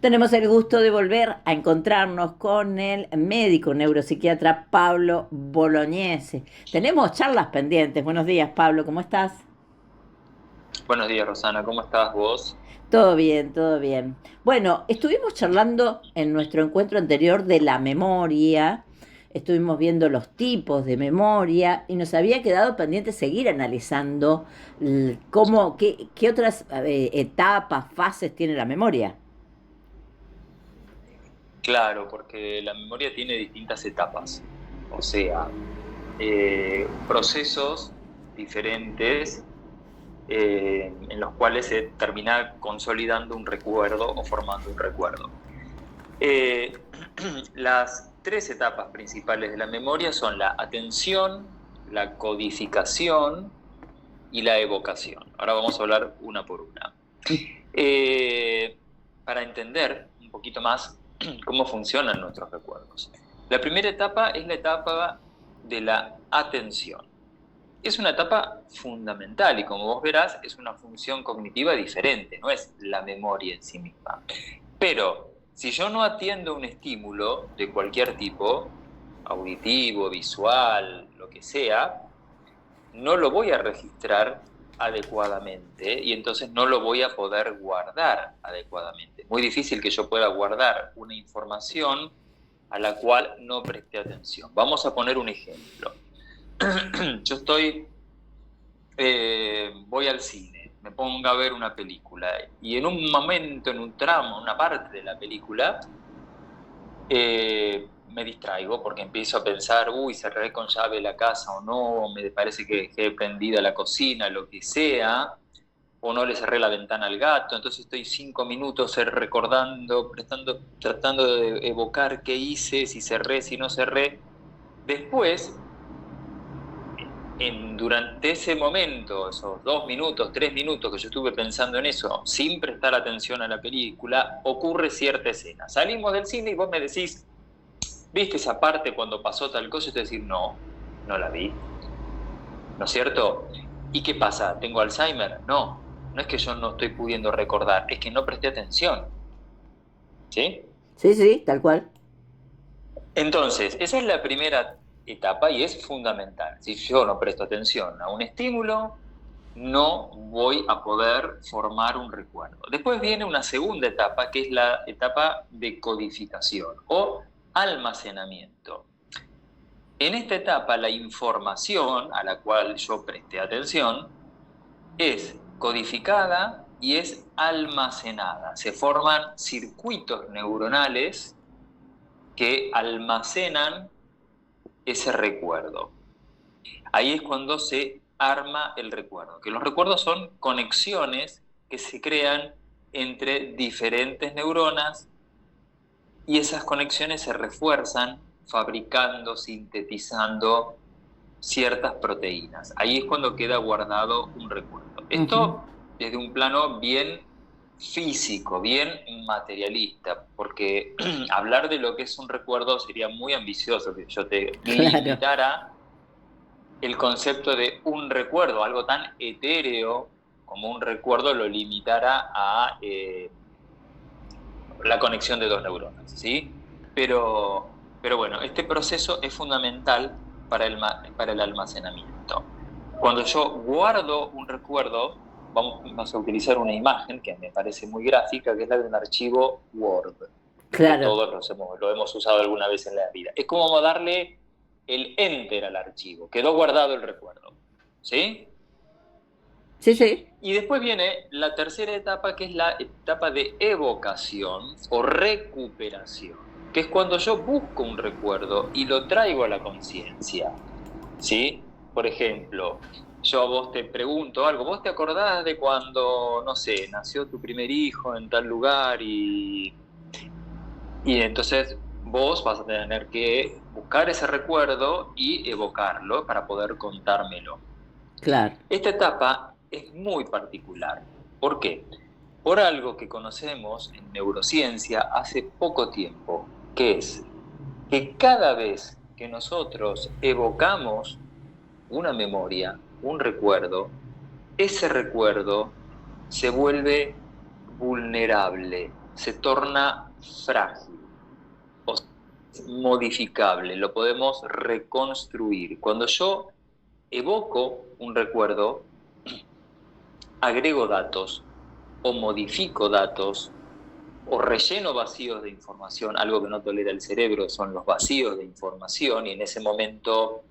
Tenemos el gusto de volver a encontrarnos con el médico neuropsiquiatra Pablo Bolognese. Tenemos charlas pendientes. Buenos días, Pablo, ¿cómo estás? Buenos días, Rosana, ¿cómo estás vos? Todo bien, todo bien. Bueno, estuvimos charlando en nuestro encuentro anterior de la memoria, estuvimos viendo los tipos de memoria y nos había quedado pendiente seguir analizando qué otras etapas, fases tiene la memoria. Claro, porque la memoria tiene distintas etapas, o sea, procesos diferentes en los cuales se termina consolidando un recuerdo o formando un recuerdo. Eh, las tres etapas principales de la memoria son la atención, la codificación y la evocación. Ahora vamos a hablar una por una. Para entender un poquito más cómo funcionan nuestros recuerdos. La primera etapa es la etapa de la atención. Es una etapa fundamental y como vos verás es una función cognitiva diferente, no es la memoria en sí misma. Pero si yo no atiendo un estímulo de cualquier tipo, auditivo, visual, lo que sea, no lo voy a registrar adecuadamente y entonces no lo voy a poder guardar adecuadamente. Es muy difícil que yo pueda guardar una información a la cual no presté atención. Vamos a poner un ejemplo. Yo voy al cine, me pongo a ver una película y en un momento, en un tramo, una parte de la película, me distraigo porque empiezo a pensar, uy, cerré con llave la casa o no, me parece que dejé prendida la cocina, lo que sea, o no le cerré la ventana al gato, entonces estoy 5 minutos recordando, tratando de evocar qué hice, si cerré, si no cerré. Después, durante ese momento, esos 2 minutos, 3 minutos que yo estuve pensando en eso, sin prestar atención a la película, ocurre cierta escena. Salimos del cine y vos me decís, ¿viste esa parte cuando pasó tal cosa? Y te decir, no, no la vi, ¿no es cierto? ¿Y qué pasa? ¿Tengo Alzheimer? No, no es que yo no estoy pudiendo recordar, es que no presté atención, ¿sí? Sí, sí, tal cual. Entonces, esa es la primera etapa y es fundamental. Si yo no presto atención a un estímulo, no voy a poder formar un recuerdo. Después viene una segunda etapa, que es la etapa de codificación o almacenamiento. En esta etapa, la información a la cual yo presté atención es codificada y es almacenada. Se forman circuitos neuronales que almacenan ese recuerdo. Ahí es cuando se arma el recuerdo, que los recuerdos son conexiones que se crean entre diferentes neuronas y esas conexiones se refuerzan fabricando, sintetizando ciertas proteínas. Ahí es cuando queda guardado un recuerdo. Ujú. Esto desde un plano bien físico, bien materialista, porque hablar de lo que es un recuerdo sería muy ambicioso, que yo te Claro. limitara el concepto de un recuerdo, algo tan etéreo como un recuerdo, lo limitara a la conexión de dos neuronas, ¿sí? Pero bueno, este proceso es fundamental para el almacenamiento. Cuando yo guardo un recuerdo, vamos a utilizar una imagen que me parece muy gráfica, que es la de un archivo Word, que Claro. todos lo hemos usado alguna vez en la vida. Es como darle el enter al archivo, quedó guardado el recuerdo, ¿sí? Sí, sí. Y después viene la tercera etapa, que es la etapa de evocación o recuperación, que es cuando yo busco un recuerdo y lo traigo a la conciencia, ¿sí? Por ejemplo, yo a vos te pregunto algo, ¿vos te acordás de cuando, no sé, nació tu primer hijo en tal lugar y entonces vos vas a tener que buscar ese recuerdo y evocarlo para poder contármelo? Claro. Esta etapa es muy particular. ¿Por qué? Por algo que conocemos en neurociencia hace poco tiempo, que es que cada vez que nosotros evocamos una memoria, un recuerdo, ese recuerdo se vuelve vulnerable, se torna frágil, o modificable, lo podemos reconstruir. Cuando yo evoco un recuerdo, agrego datos, o modifico datos, o relleno vacíos de información. Algo que no tolera el cerebro son los vacíos de información, y en ese momento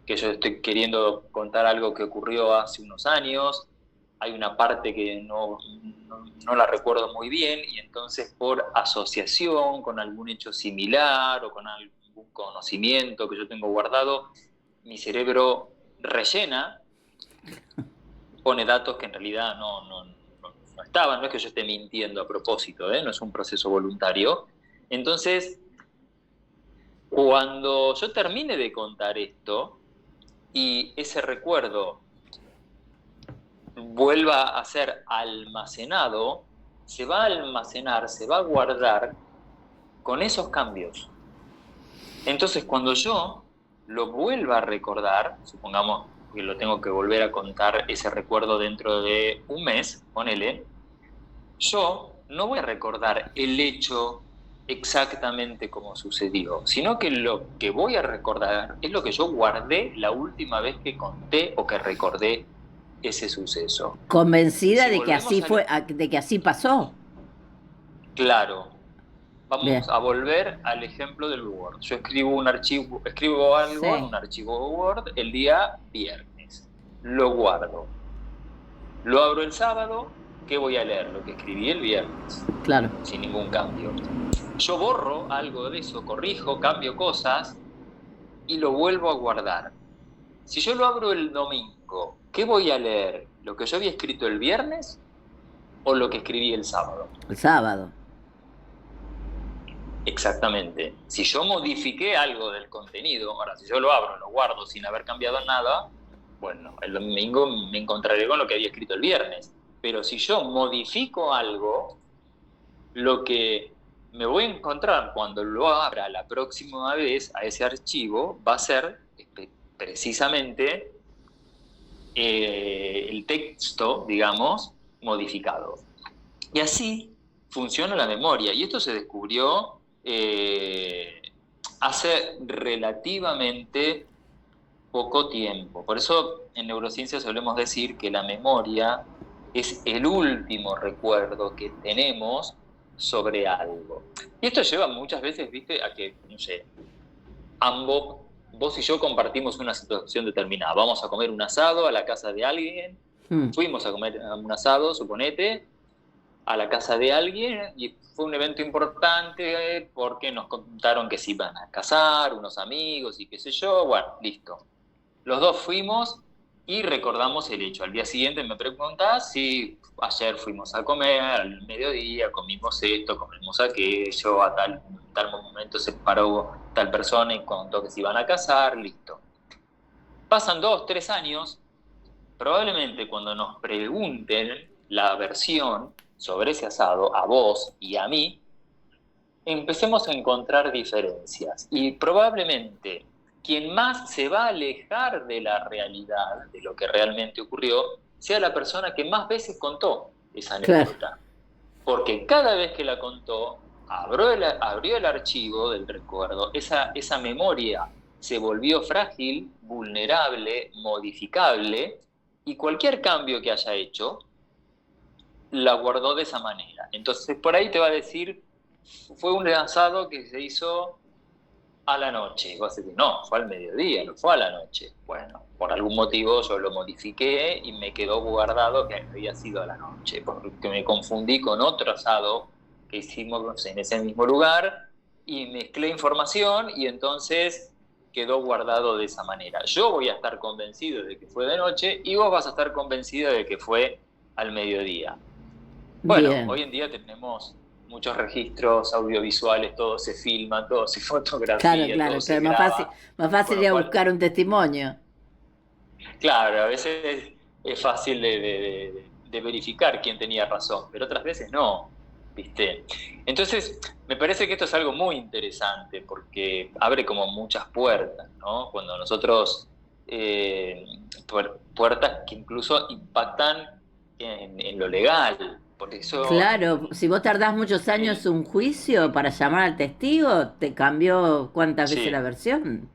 que yo estoy queriendo contar algo que ocurrió hace unos años, hay una parte que no la recuerdo muy bien, y entonces por asociación con algún hecho similar o con algún conocimiento que yo tengo guardado, mi cerebro rellena, pone datos que en realidad no estaban, no es que yo esté mintiendo a propósito, no es un proceso voluntario. Entonces, cuando yo termine de contar esto y ese recuerdo vuelva a ser almacenado, se va a almacenar, se va a guardar con esos cambios. Entonces, cuando yo lo vuelva a recordar, supongamos que lo tengo que volver a contar ese recuerdo dentro de un mes, ponele, yo no voy a recordar el hecho exactamente como sucedió, sino que lo que voy a recordar es lo que yo guardé la última vez que conté o que recordé ese suceso. Convencida de que así fue, de que así pasó. Claro. Vamos Bien. a volver al ejemplo del Word. Yo escribo algo Sí. en un archivo Word el día viernes. Lo guardo. Lo abro el sábado. ¿Qué voy a leer? Lo que escribí el viernes. Claro. Sin ningún cambio. Yo borro algo de eso, corrijo, cambio cosas y lo vuelvo a guardar. Si yo lo abro el domingo, ¿qué voy a leer? ¿Lo que yo había escrito el viernes o lo que escribí el sábado? El sábado. Exactamente. Si yo modifiqué algo del contenido, ahora si yo lo abro, lo guardo sin haber cambiado nada, bueno, el domingo me encontraré con lo que había escrito el viernes. Pero si yo modifico algo, lo que me voy a encontrar cuando lo abra la próxima vez a ese archivo va a ser precisamente el texto, digamos, modificado. Y así funciona la memoria. Y esto se descubrió hace relativamente poco tiempo. Por eso en neurociencia solemos decir que la memoria es el último recuerdo que tenemos sobre algo. Y esto lleva muchas veces, viste, a que, no sé, vos y yo compartimos una situación determinada. Vamos a comer un asado a la casa de alguien. Fuimos a comer un asado, suponete, a la casa de alguien, y fue un evento importante porque nos contaron que se iban a casar, unos amigos y qué sé yo. Bueno, listo. Los dos fuimos y recordamos el hecho. Al día siguiente me preguntás si ayer fuimos a comer, al mediodía comimos esto, comimos aquello, a tal momento se paró tal persona y contó que se iban a casar, listo. Pasan 2, 3 años, probablemente cuando nos pregunten la versión sobre ese asado, a vos y a mí, empecemos a encontrar diferencias. Y probablemente quien más se va a alejar de la realidad, de lo que realmente ocurrió, sea la persona que más veces contó esa anécdota. Claro. Porque cada vez que la contó, abrió el archivo del recuerdo, esa memoria se volvió frágil, vulnerable, modificable, y cualquier cambio que haya hecho, la guardó de esa manera. Entonces por ahí te va a decir, fue un asado que se hizo a la noche. Y vos decís, no, fue al mediodía, no fue a la noche. Bueno, por algún motivo yo lo modifiqué y me quedó guardado que había sido a la noche, porque me confundí con otro asado que hicimos en ese mismo lugar y mezclé información y entonces quedó guardado de esa manera. Yo voy a estar convencido de que fue de noche y vos vas a estar convencido de que fue al mediodía. Bueno, bien. Hoy en día tenemos muchos registros audiovisuales, todo se filma, todo se fotografía. Claro, todo se graba, más fácil ir a buscar un testimonio. Claro, a veces es fácil de verificar quién tenía razón, pero otras veces no, ¿viste? Entonces, me parece que esto es algo muy interesante porque abre como muchas puertas, ¿no? Cuando nosotros, puertas que incluso impactan en lo legal. Por eso, Claro, si vos tardás muchos años el, un juicio para llamar al testigo, te cambió cuántas veces la sí, versión.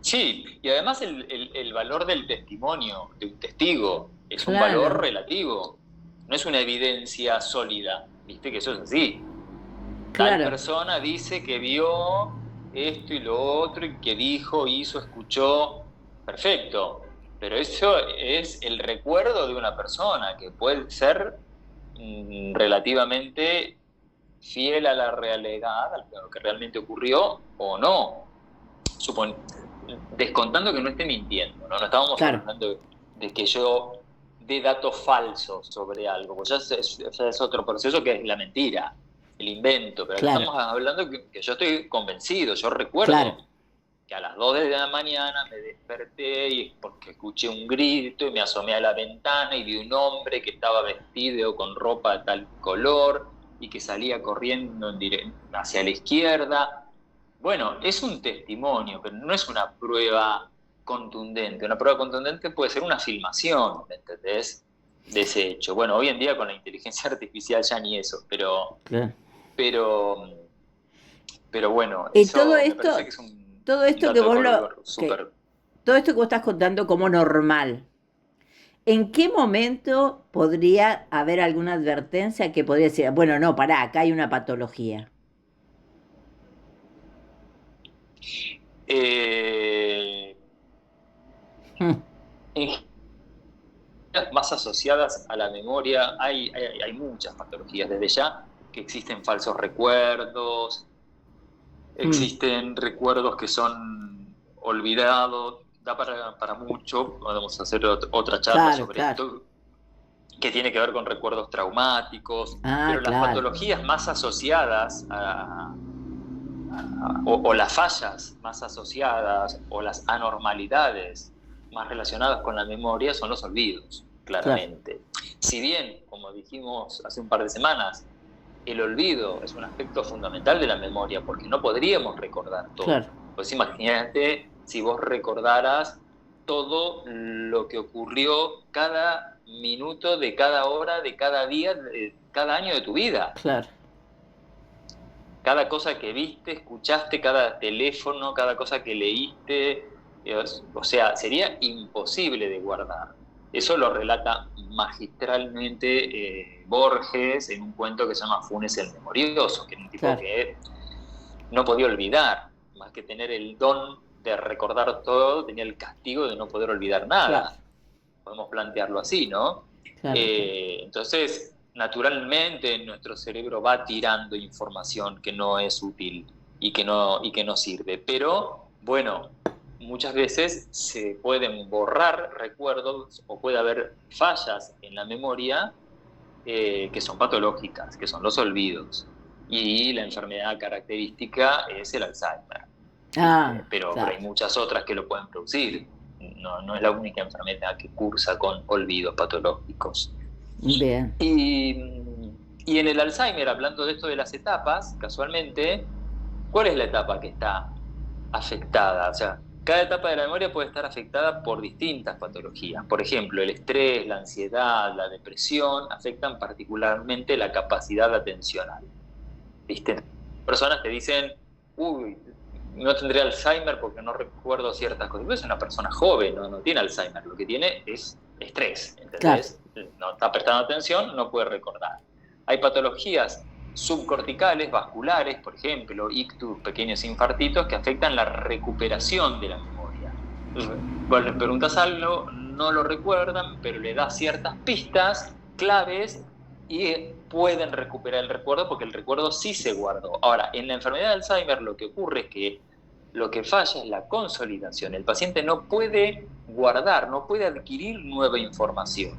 sí, y además el valor del testimonio, de un testigo, es un valor Claro, relativo, no es una evidencia sólida, viste que eso es así. Tal claro, persona dice que vio esto y lo otro, y que dijo, hizo, escuchó, perfecto, pero eso es el recuerdo de una persona que puede ser relativamente fiel a la realidad, a lo que realmente ocurrió o no. Supon Descontando que no esté mintiendo, ¿no? No estábamos claro, hablando de que yo dé datos falsos sobre algo, pues ya es otro proceso que es la mentira, el invento, pero acá claro, estamos hablando que yo estoy convencido, yo claro. recuerdo que a las 2 de la mañana me desperté y porque escuché un grito y me asomé a la ventana y vi un hombre que estaba vestido con ropa de tal color y que salía corriendo hacia la izquierda. Bueno, es un testimonio, pero no es una prueba contundente. Una prueba contundente puede ser una filmación, ¿me entendés? De ese hecho. Bueno, hoy en día con la inteligencia artificial ya ni eso, Claro. pero, pero bueno, Y eso me parece que es todo un esto que dato de vos color súper. todo esto que vos estás contando como normal, ¿en qué momento podría haber alguna advertencia que podría decir, bueno, no, pará, acá hay una patología? Eh, Mm, en Más asociadas a la memoria, hay muchas patologías desde ya, que existen falsos recuerdos, mm, existen recuerdos que son olvidados, da para mucho, podemos hacer otra charla claro, sobre claro. esto, que tiene que ver con recuerdos traumáticos, Ah, pero las claro, patologías más asociadas o las fallas más asociadas o las anormalidades más relacionadas con la memoria son los olvidos, claro, claramente. Si bien, como dijimos hace un par de semanas, el olvido es un aspecto fundamental de la memoria porque no podríamos recordar todo. claro, Pues imagínate si vos recordaras todo lo que ocurrió cada minuto de cada hora, de cada día, de cada año de tu vida. claro, Cada cosa que viste, escuchaste, cada teléfono, cada cosa que leíste, o sea, sería imposible de guardar. Eso lo relata magistralmente Borges en un cuento que se llama Funes el Memorioso, que era un tipo claro, que no podía olvidar, más que tener el don de recordar todo, tenía el castigo de no poder olvidar claro, nada. Podemos plantearlo así, ¿no? claro, claro, Entonces, naturalmente nuestro cerebro va tirando información que no es útil y que no sirve. Pero, bueno, muchas veces se pueden borrar recuerdos o puede haber fallas en la memoria que son patológicas, que son los olvidos. Y la enfermedad característica es el Alzheimer, ah, ¿viste? Pero hay claro, muchas otras que lo pueden producir. No es la única enfermedad que cursa con olvidos patológicos. bien, Y, y en el Alzheimer, hablando de esto de las etapas, casualmente, ¿cuál es la etapa que está afectada? O sea, cada etapa de la memoria puede estar afectada por distintas patologías. Por ejemplo, el estrés, la ansiedad, la depresión afectan particularmente la capacidad atencional. ¿Viste? Personas que dicen, uy, no tendré Alzheimer porque no recuerdo ciertas cosas. Pero es una persona joven, no tiene Alzheimer, lo que tiene es estrés, claro, ¿entendés? No está prestando atención, no puede recordar. Hay patologías subcorticales, vasculares, por ejemplo, ictus, pequeños infartitos, que afectan la recuperación de la memoria. Vos les preguntas algo, no lo recuerdan, pero le das ciertas pistas claves y pueden recuperar el recuerdo porque el recuerdo sí se guardó. Ahora, en la enfermedad de Alzheimer lo que ocurre es que lo que falla es la consolidación. El paciente no puede guardar, no puede adquirir nueva información.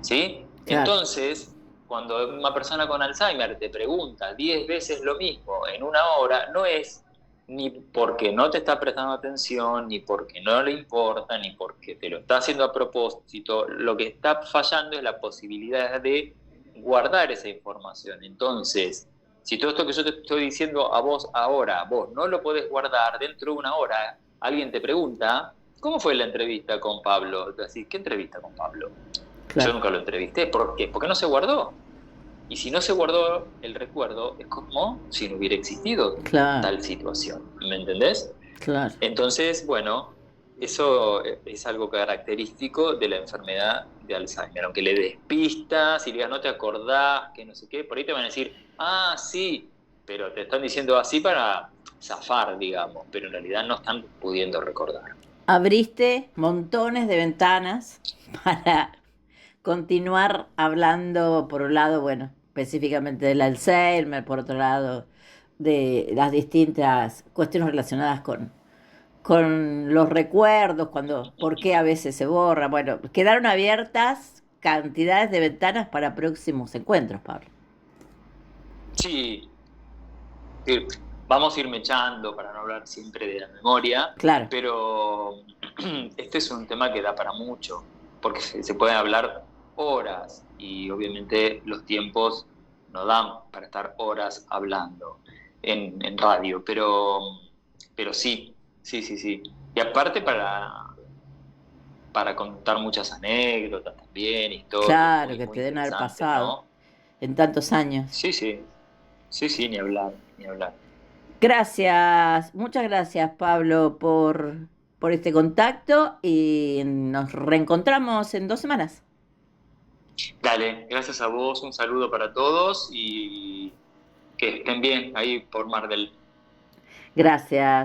¿Sí? claro, Entonces, cuando una persona con Alzheimer te pregunta 10 veces lo mismo en una hora, no es ni porque no te está prestando atención, ni porque no le importa, ni porque te lo está haciendo a propósito. Lo que está fallando es la posibilidad de guardar esa información. Entonces, si todo esto que yo te estoy diciendo a vos ahora, vos no lo podés guardar, dentro de una hora alguien te pregunta, ¿cómo fue la entrevista con Pablo? Así, ¿qué entrevista con Pablo? Yo claro, nunca lo entrevisté. ¿Por qué? Porque no se guardó. Y si no se guardó el recuerdo, es como si no hubiera existido claro, tal situación. ¿Me entendés? claro. Entonces, bueno, eso es algo característico de la enfermedad de Alzheimer. Aunque le des pistas y le digas, no te acordás, que no sé qué, por ahí te van a decir, ah, sí, pero te están diciendo así para zafar, digamos, pero en realidad no están pudiendo recordar. Abriste montones de ventanas para continuar hablando, por un lado, bueno, específicamente del Alzheimer, por otro lado, de las distintas cuestiones relacionadas con los recuerdos, cuando, por qué a veces se borra. Bueno, quedaron abiertas cantidades de ventanas para próximos encuentros, Pablo. Sí, sí, vamos a ir mechando para no hablar siempre de la memoria, Claro, pero este es un tema que da para mucho, porque se puede hablar horas y obviamente los tiempos no dan para estar horas hablando en radio, pero sí, sí, sí, sí. Y aparte para contar muchas anécdotas también, historias, claro, muy, que muy te deben haber interesantes, pasado ¿no? en tantos años. Sí, sí, sí, sí, ni hablar, ni hablar. Gracias, muchas gracias, Pablo, por este contacto y nos reencontramos en 2 semanas. Dale, gracias a vos, un saludo para todos y que estén bien ahí por Mar del. Gracias.